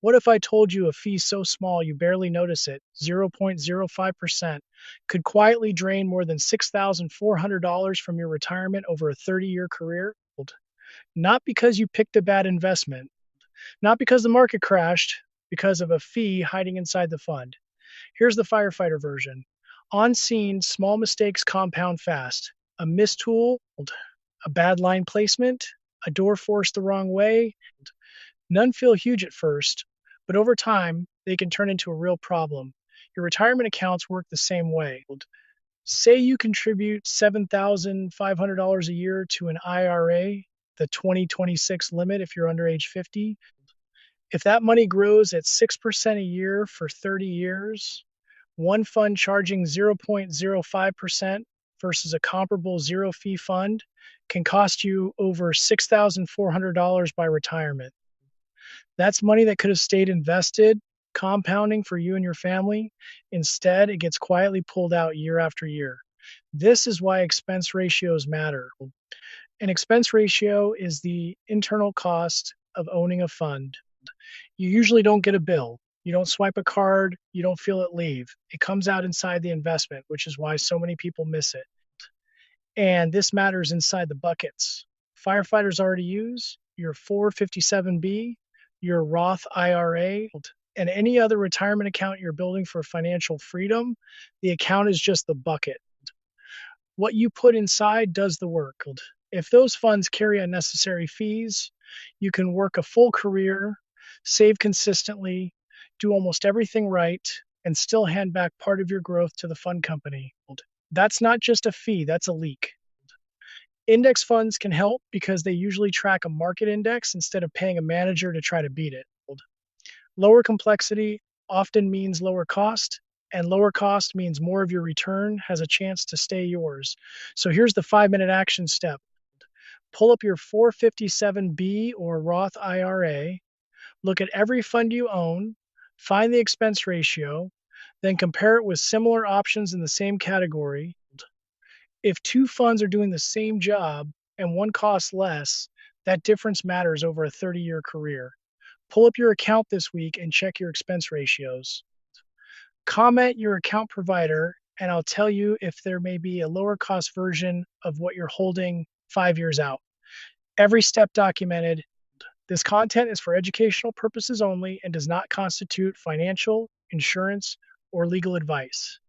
What if I told you a fee so small you barely notice it, 0.05%, could quietly drain more than $6,400 from your retirement over a 30-year career? Not because you picked a bad investment, not because the market crashed, because of a fee hiding inside the fund. Here's the firefighter version. On scene, small mistakes compound fast. A mistool, a bad line placement, a door forced the wrong way. None feel huge at first, but over time, they can turn into a real problem. Your retirement accounts work the same way. Say you contribute $7,500 a year to an IRA, the 2026 limit if you're under age 50. If that money grows at 6% a year for 30 years, one fund charging 0.05% versus a comparable zero fee fund can cost you over $6,400 by retirement. That's money that could have stayed invested, compounding for you and your family. Instead, it gets quietly pulled out year after year. This is why expense ratios matter. An expense ratio is the internal cost of owning a fund. You usually don't get a bill. You don't swipe a card. You don't feel it leave. It comes out inside the investment, which is why so many people miss it. And this matters inside the buckets. Firefighters already use your 457B, your Roth IRA, and any other retirement account you're building for financial freedom. The account is just the bucket. What you put inside does the work. If those funds carry unnecessary fees, you can work a full career, save consistently, do almost everything right, and still hand back part of your growth to the fund company. That's not just a fee, that's a leak. Index funds can help because they usually track a market index instead of paying a manager to try to beat it. Lower complexity often means lower cost, and lower cost means more of your return has a chance to stay yours. So here's the 5-minute action step. Pull up your 457B or Roth IRA, look at every fund you own, find the expense ratio, then compare it with similar options in the same category. If two funds are doing the same job and one costs less, that difference matters over a 30-year career. Pull up your account this week and check your expense ratios. Comment your account provider, and I'll tell you if there may be a lower cost version of what you're holding 5 years out. Every step documented. This content is for educational purposes only and does not constitute financial, insurance, or legal advice.